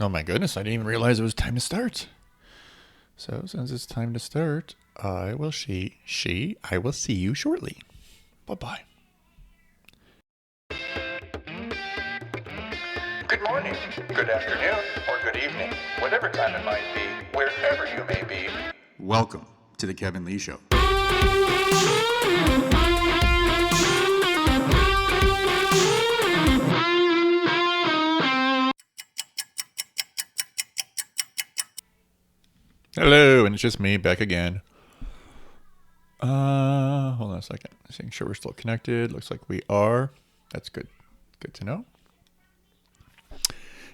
Oh my goodness, I didn't even realize it was time to start. So since it's time to start, I will see you shortly. Bye-bye. Good morning, good afternoon, or good evening, whatever time it might be, wherever you may be. Welcome to the Kevin Lee Show. Hello, and it's just me back again. Hold on a second. Making sure we're still connected. Looks like we are. That's good. Good to know.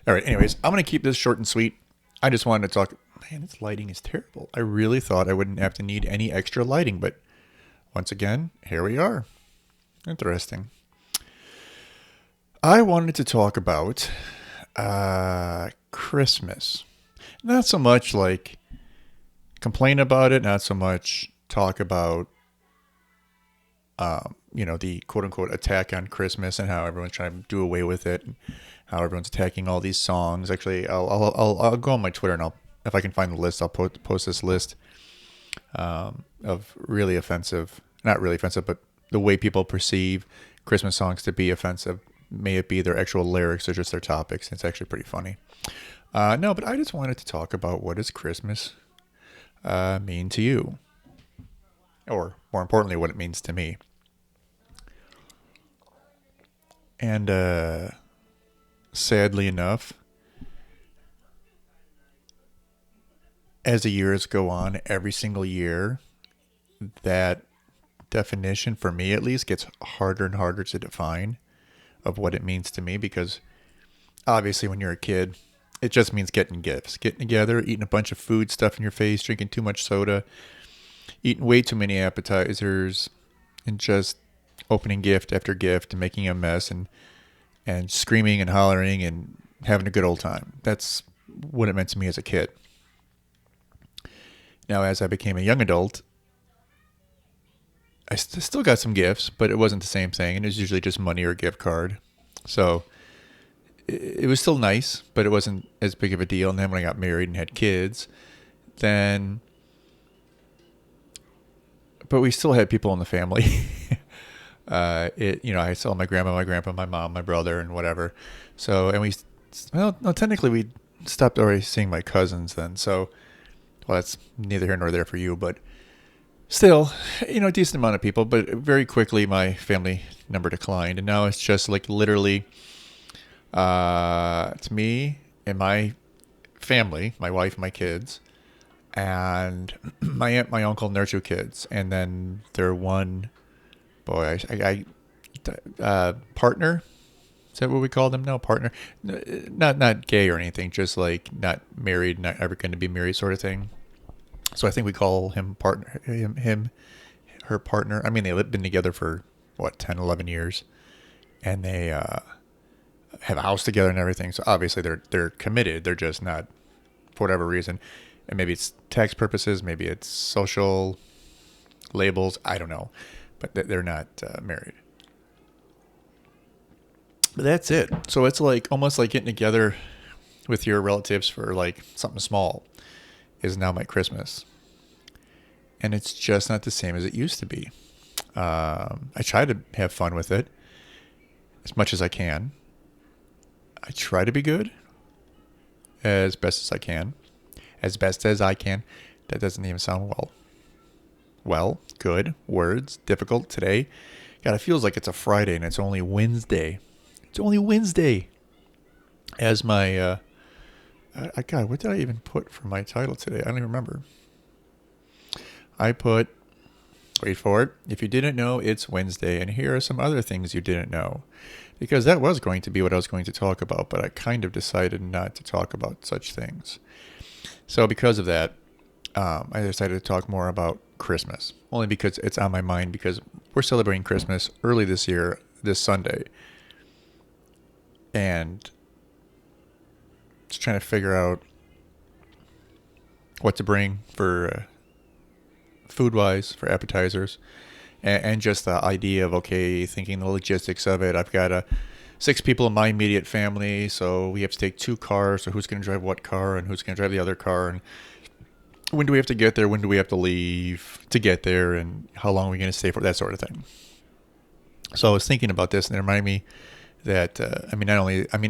All right. Anyways, I'm going to keep this short and sweet. I just wanted to talk. Man, this lighting is terrible. I really thought I wouldn't have to need any extra lighting, but once again, here we are. Interesting. I wanted to talk about Christmas. Not so much like complain about it, not so much talk about, the quote unquote attack on Christmas and how everyone's trying to do away with it and how everyone's attacking all these songs. Actually, I'll go on my Twitter and if I can find the list, I'll post this list of really offensive, not really offensive, but the way people perceive Christmas songs to be offensive. May it be their actual lyrics or just their topics. It's actually pretty funny. No, but I just wanted to talk about what does Christmas mean to you? Or more importantly, what it means to me. And sadly enough, as the years go on, every single year, that definition, for me at least, gets harder and harder to define of what it means to me, because obviously when you're a kid, it just means getting gifts, getting together, eating a bunch of food, stuff in your face, drinking too much soda, eating way too many appetizers, and just opening gift after gift and making a mess and screaming and hollering and having a good old time. That's what it meant to me as a kid. Now, as I became a young adult, I still got some gifts, but it wasn't the same thing. And it was usually just money or a gift card. So it was still nice, but it wasn't as big of a deal. And then when I got married and had kids, but we still had people in the family. I saw my grandma, my grandpa, my mom, my brother, and whatever. So, technically we stopped already seeing my cousins then. So, well, that's neither here nor there for you, but still, a decent amount of people. But very quickly, my family number declined, and now it's just like literally, it's me and my family, my wife, my kids, and my aunt, my uncle, and their two kids, and then their one boy, partner. Is that what we call them now? Partner, not gay or anything, just like not married, not ever going to be married, sort of thing. So I think we call him partner, her partner. I mean, they've been together for 10, 11 years, and they have a house together and everything. So obviously they're committed. They're just not, for whatever reason, and maybe it's tax purposes, maybe it's social labels. I don't know, but they're not married. But that's it. So it's like almost like getting together with your relatives for like something small is now my Christmas. And it's just not the same as it used to be. I try to have fun with it as much as I can. I try to be good as best as I can. As best as I can. That doesn't even sound well. Well, good, words, difficult today. God, it feels like it's a Friday and it's only Wednesday. It's only Wednesday. As my, God, what did I even put for my title today? I don't even remember. I put, wait for it. If you didn't know, it's Wednesday. And here are some other things you didn't know. Because that was going to be what I was going to talk about, but I kind of decided not to talk about such things. So because of that, I decided to talk more about Christmas. Only because it's on my mind, because we're celebrating Christmas early this year, this Sunday. And just trying to figure out what to bring for food-wise, for appetizers, and just the idea of, okay, thinking the logistics of it. I've got to 6 people in my immediate family, so we have to take 2 cars. So who's going to drive what car and who's going to drive the other car, and when do we have to get there? When do we have to leave to get there? And how long are we going to stay for? That sort of thing. So I was thinking about this, and it reminded me that,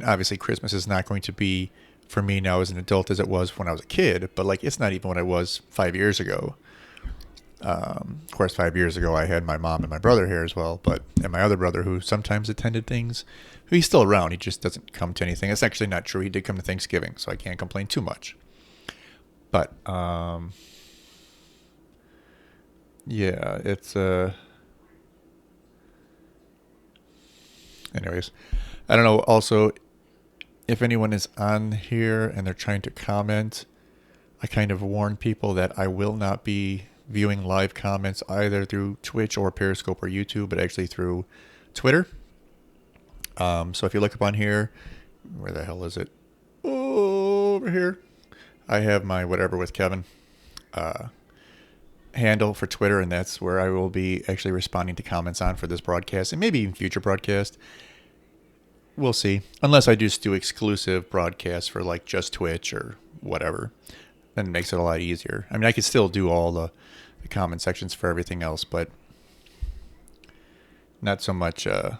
obviously Christmas is not going to be for me now as an adult as it was when I was a kid, but like, it's not even what I was 5 years ago. Of course, 5 years ago, I had my mom and my brother here as well, and my other brother who sometimes attended things. He's still around. He just doesn't come to anything. It's actually not true. He did come to Thanksgiving, so I can't complain too much. But, yeah, it's, anyways, I don't know. Also, if anyone is on here and they're trying to comment, I kind of warn people that I will not be viewing live comments either through Twitch or Periscope or YouTube, but actually through Twitter. So if you look up on here, where the hell is it? Over here. I have my whatever with Kevin handle for Twitter, and that's where I will be actually responding to comments on for this broadcast and maybe even future broadcast. We'll see. Unless I just do exclusive broadcasts for like just Twitch or whatever. Then it makes it a lot easier. I mean, I could still do all the comment sections for everything else, but not so much when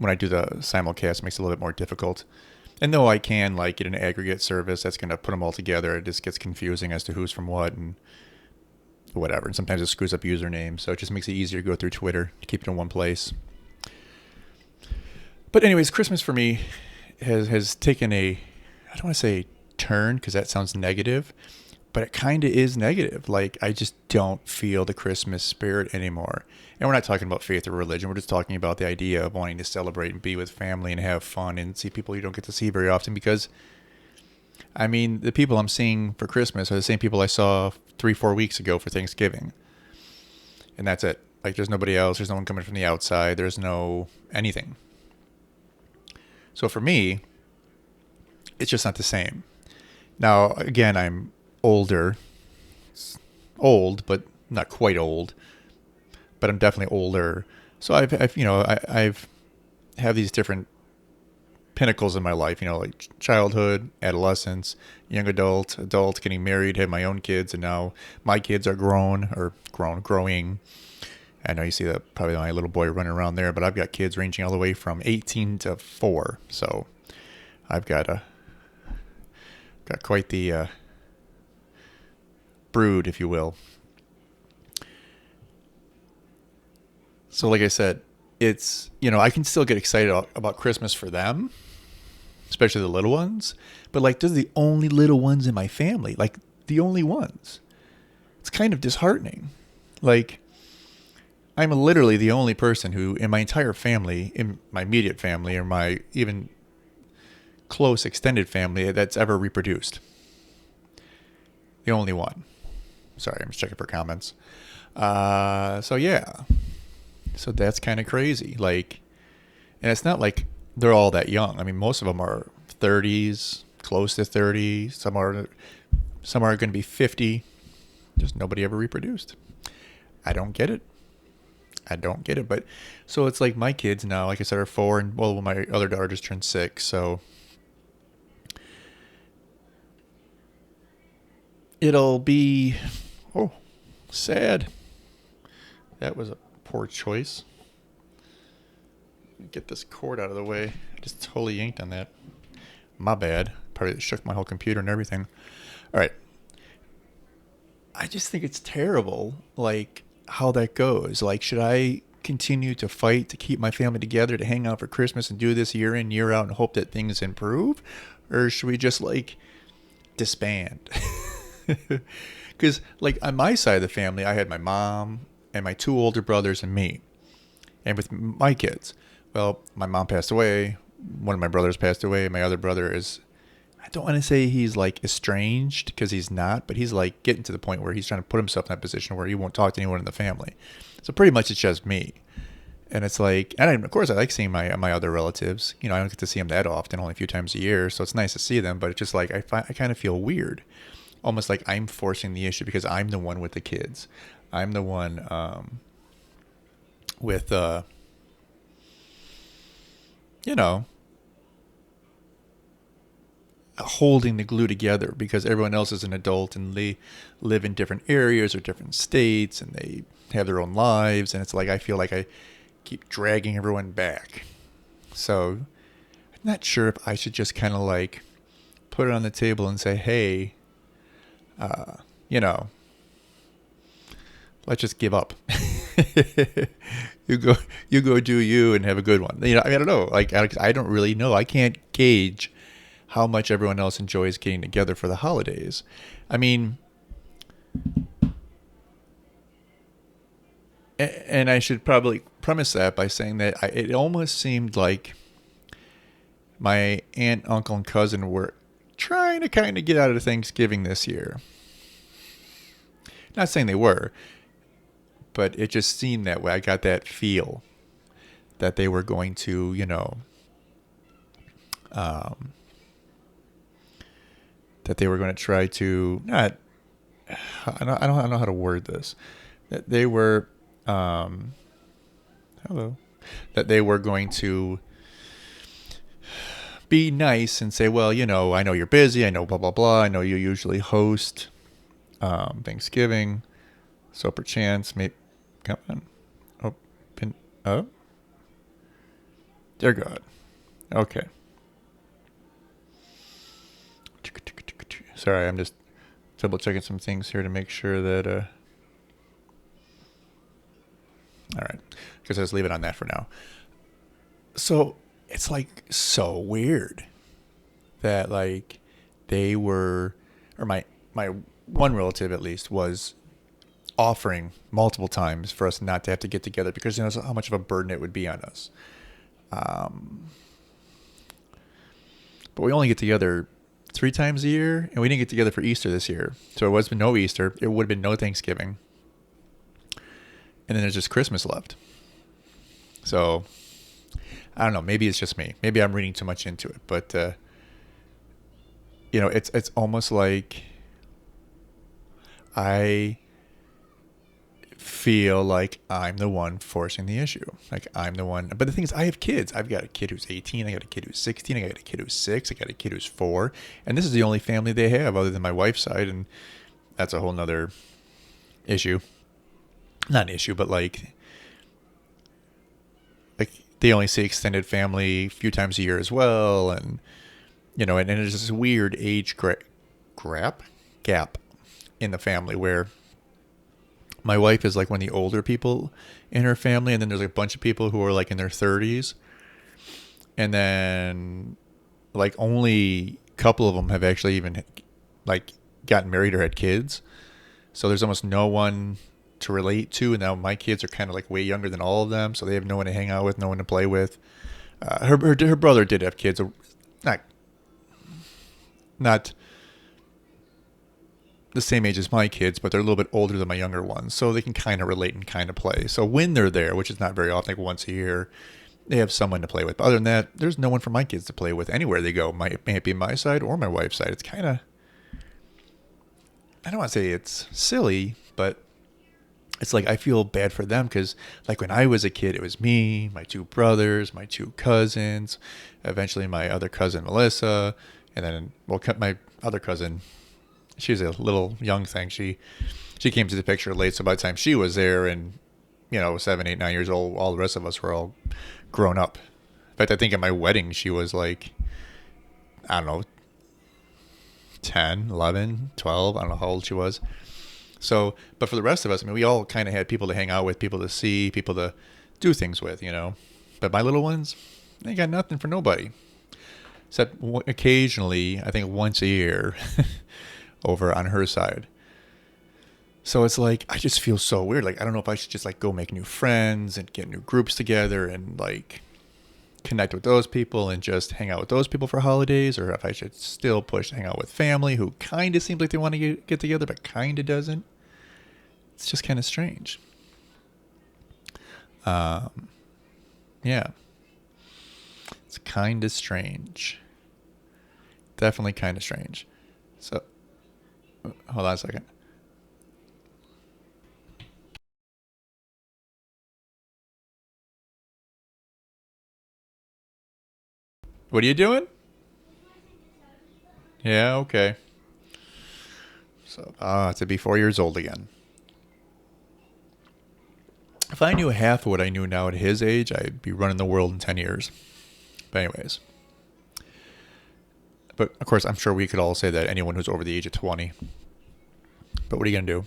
I do the simulcast. It makes it a little bit more difficult. And though I can like get an aggregate service that's going to put them all together, it just gets confusing as to who's from what and whatever. And sometimes it screws up usernames, so it just makes it easier to go through Twitter to keep it in one place. But anyways, Christmas for me has taken I don't want to say turn because that sounds negative, but it kind of is negative. Like, I just don't feel the Christmas spirit anymore. And we're not talking about faith or religion. We're just talking about the idea of wanting to celebrate and be with family and have fun and see people you don't get to see very often. Because, I mean, the people I'm seeing for Christmas are the same people I saw 3-4 weeks ago for Thanksgiving. And that's it. Like, there's nobody else. There's no one coming from the outside. There's no anything. So for me, it's just not the same. Now, again, I'm older. Old, but not quite old. But I'm definitely older. So I've have these different pinnacles in my life, like childhood, adolescence, young adult, getting married, had my own kids, and now my kids are growing. I know you see probably my little boy running around there, but I've got kids ranging all the way from 18 to 4. So I've got quite the brood, if you will. So like I said, it's, I can still get excited about Christmas for them, especially the little ones. But like, those are the only little ones in my family, like the only ones. It's kind of disheartening. Like, I'm literally the only person who, in my entire family, in my immediate family, or my even close extended family, that's ever reproduced. The only one. Sorry, I'm just checking for comments. So yeah. So that's kind of crazy. Like, and it's not like they're all that young. I mean, most of them are 30s, close to 30. Some are going to be 50. Just nobody ever reproduced. I don't get it. But so it's like my kids now, like I said, are 4, and well, my other daughter just turned 6. So it'll be, sad. That was a poor choice. Get this cord out of the way. I just totally yanked on that. My bad. Probably shook my whole computer and everything. All right. I just think it's terrible, like, how that goes. Like, should I continue to fight to keep my family together, to hang out for Christmas and do this year in, year out and hope that things improve? Or should we just, like, disband? Because, like, on my side of the family, I had my mom and my 2 older brothers and me. And with my kids, well, my mom passed away. One of my brothers passed away. My other brother is, I don't want to say he's like estranged, because he's not, but he's like getting to the point where he's trying to put himself in that position where he won't talk to anyone in the family. So pretty much it's just me. And it's like, and of course I like seeing my other relatives. I don't get to see them that often, only a few times a year. So it's nice to see them, but it's just like, I kind of feel weird. Almost like I'm forcing the issue because I'm the one with the kids. I'm the one with you know, holding the glue together because everyone else is an adult and they live in different areas or different states and they have their own lives. And it's like I feel like I keep dragging everyone back. So I'm not sure if I should just kind of like put it on the table and say, hey, you know, let's just give up. you go, you go do you and have a good one. You know, I mean, I don't know. Like, I don't really know. I can't gauge how much everyone else enjoys getting together for the holidays. I mean, and I should probably premise that by saying that it almost seemed like my aunt, uncle, and cousin were trying to kind of get out of Thanksgiving this year. Not saying they were, but it just seemed that way. I got that feel that they were going to, you know, um, that they were going to try to not. I don't know how to word this. That they were, hello, that they were going to be nice and say, well, you know, I know you're busy. I know blah blah blah. I know you usually host Thanksgiving, so perchance, maybe come on, open up. Dear God, okay. Sorry, I'm just double checking some things here to make sure that. All right, because let's leave it on that for now. So it's like so weird that like they were, or my one relative at least was offering multiple times for us not to have to get together because you know how much of a burden it would be on us. Um, but we only get together 3 times a year, and we didn't get together for Easter this year, so it was been no Easter. It would have been no Thanksgiving, and then there's just Christmas left. So I don't know. Maybe it's just me. Maybe I'm reading too much into it, but you know, it's almost like I feel like I'm the one forcing the issue. Like I'm the one. But the thing is, I have kids. I've got a kid who's 18. I got a kid who's 16. I got a kid who's 6. I got a kid who's 4. And this is the only family they have other than my wife's side. And that's a whole nother issue. Not an issue, but like they only see extended family a few times a year as well. And, you know, and there's this weird age gap in the family where my wife is like one of the older people in her family, and then there's like a bunch of people who are like in their 30s, and then like only a couple of them have actually even like gotten married or had kids. So there's almost no one to relate to, and now my kids are kind of like way younger than all of them, so they have no one to hang out with, no one to play with. Her brother did have kids, not not the same age as my kids, but they're a little bit older than my younger ones, so they can kind of relate and kind of play. So when they're there, which is not very often, like once a year, they have someone to play with. But other than that, there's no one for my kids to play with anywhere they go. May it be my side or my wife's side. It's kind of, I don't want to say it's silly, but it's like I feel bad for them because like when I was a kid, it was me, my 2 brothers, my 2 cousins, eventually my other cousin Melissa, and then well, my other cousin, she's a little young thing. She came to the picture late, so by the time she was there and you know 7, 8, 9 years old, all the rest of us were all grown up. In fact, I think at my wedding she was like, I don't know, 10, 11, 12. I don't know how old she was. So, but for the rest of us, I mean, we all kind of had people to hang out with, people to see, people to do things with, you know. But my little ones, they got nothing for nobody. Except occasionally, I think once a year, over on her side. So it's like, I just feel so weird. Like, I don't know if I should just like go make new friends and get new groups together and like connect with those people and just hang out with those people for holidays, or if I should still push to hang out with family who kind of seems like they want to get together, but kind of doesn't. It's just kind of strange. Yeah. It's kind of strange. Definitely kind of strange. So, hold on a second. What are you doing? Yeah, okay. So, to be 4 years old again. If I knew half of what I knew now at his age, I'd be running the world in 10 years. But anyways. But of course, I'm sure we could all say that anyone who's over the age of 20. But what are you going to do?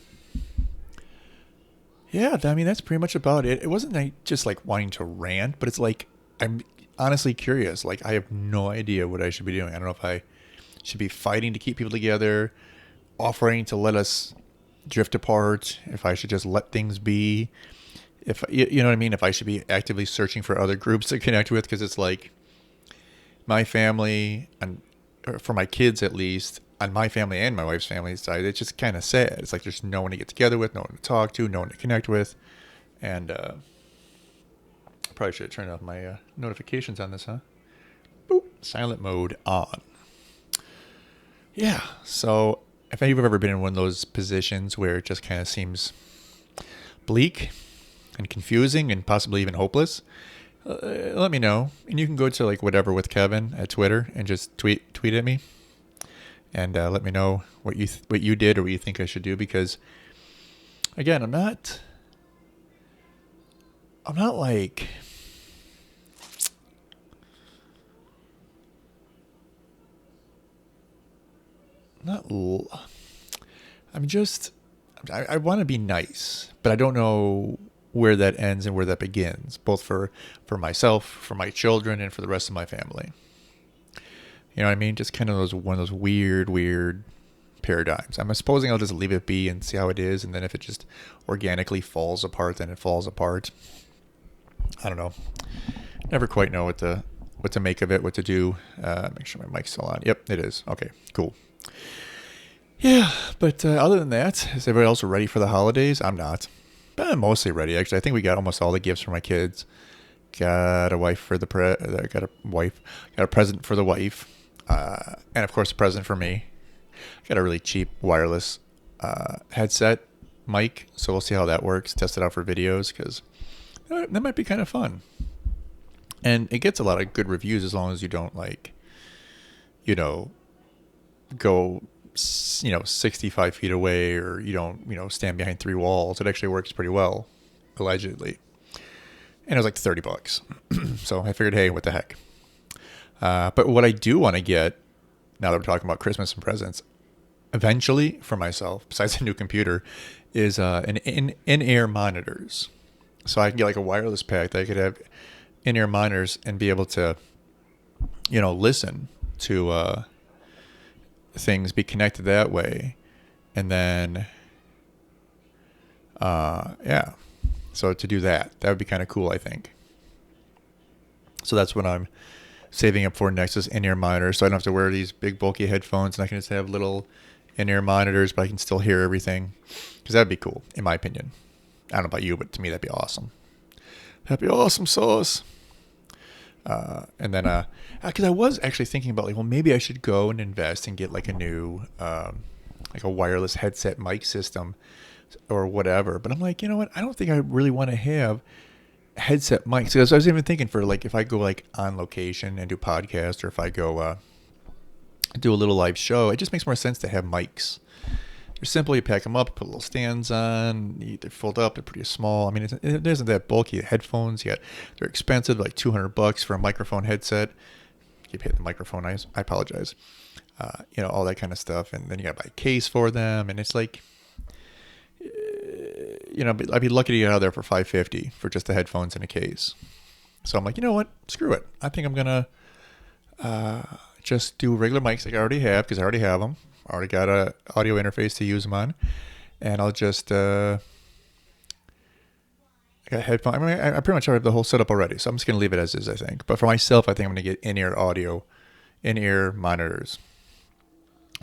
Yeah, I mean, that's pretty much about it. It wasn't like just like wanting to rant, but it's like I'm honestly curious. Like, I have no idea what I should be doing. I don't know if I should be fighting to keep people together, offering to let us drift apart, if I should just let things be, if you know what I mean, if I should be actively searching for other groups to connect with, because it's like my family, and or for my kids at least, on my family and my wife's family side, it's just kind of sad. It's like there's no one to get together with, no one to talk to, no one to connect with, and probably should have turned off my notifications on this, huh? Boop, silent mode on. Yeah, so if you've ever been in one of those positions where it just kind of seems bleak and confusing and possibly even hopeless, let me know. And you can go to like whatever with Kevin at Twitter and just tweet at me and let me know what you did or what you think I should do, because again, I'm not like I'm just I want to be nice, but I don't know where that ends and where that begins, both for myself, for my children, and for the rest of my family. You know what I mean? Just kind of one of those weird paradigms. I'm supposing I'll just leave it be and see how it is, and then if it just organically falls apart, then it falls apart. I don't know. Never quite know what to make of it, what to do. Make sure my mic's still on. Yep, it is. Okay, cool. Yeah, but other than that, is everybody else ready for the holidays? I'm not. But I'm mostly ready, actually. I think we got almost all the gifts for my kids. Got a wife for got a present for the wife. And of course a present for me. Got a really cheap wireless headset mic, so we'll see how that works. Test it out for videos, because that might be kind of fun. And it gets a lot of good reviews as long as you don't go 65 feet away, or you don't stand behind three walls. It actually works pretty well, allegedly. And it was like $30. So I figured, hey, what the heck. But what I do want to get, now that we're talking about Christmas and presents, eventually for myself, besides a new computer, is an in-ear monitors. So I can get like a wireless pack that I could have in-ear monitors and be able to, listen to things, be connected that way. And then, yeah. So to do that would be kind of cool, I think. So that's what I'm saving up for next, is in-ear monitors. So I don't have to wear these big bulky headphones, and I can just have little in-ear monitors, but I can still hear everything, because that'd be cool, in my opinion. I don't know about you, but to me that'd be awesome. That'd be awesome sauce. And then, because I was actually thinking about, like, well, maybe I should go and invest and get like a new, like a wireless headset mic system or whatever. But I'm like, you know what? I don't think I really want to have headset mics. Because I was even thinking for like, if I go like on location and do podcast, or if I go do a little live show, it just makes more sense to have mics. They're simple. You pack them up, put little stands on. They're fold up. They're pretty small. I mean, it isn't that bulky. Headphones, yet they're expensive, like $200 for a microphone headset. Keep hitting the microphone. I apologize. All that kind of stuff. And then you got to buy a case for them. And it's like, I'd be lucky to get out of there for $550 for just the headphones and a case. So I'm like, you know what? Screw it. I think I'm gonna just do regular mics like I already have, because I already have them. I already got a audio interface to use them on, and I'll just I got headphones. I mean, I pretty much have the whole setup already, so I'm just gonna leave it as is, I think. But for myself, I think I'm gonna get in-ear monitors,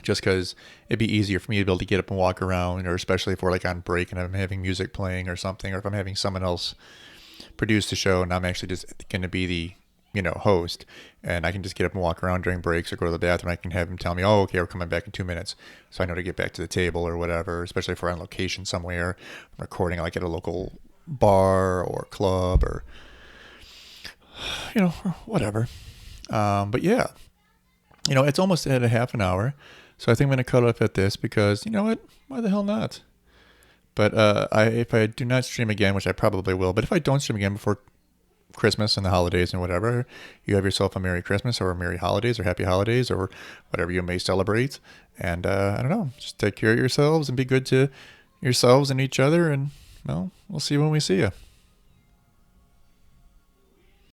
just because it'd be easier for me to be able to get up and walk around, or especially if we're like on break and I'm having music playing or something, or if I'm having someone else produce the show and I'm actually just going to be the host, and I can just get up and walk around during breaks or go to the bathroom. I can have him tell me, oh, okay, we're coming back in 2 minutes, so I know to get back to the table or whatever, especially if we're on location somewhere, recording like at a local bar or club, or or whatever. But yeah, it's almost at a half an hour. So I think I'm going to cut off at this because you know what? Why the hell not? But if I do not stream again, which I probably will, but if I don't stream again before Christmas and the holidays and whatever, you have yourself a Merry Christmas or a Merry Holidays or Happy Holidays or whatever you may celebrate. And I don't know, just take care of yourselves and be good to yourselves and each other. And well, we'll see you when we see you.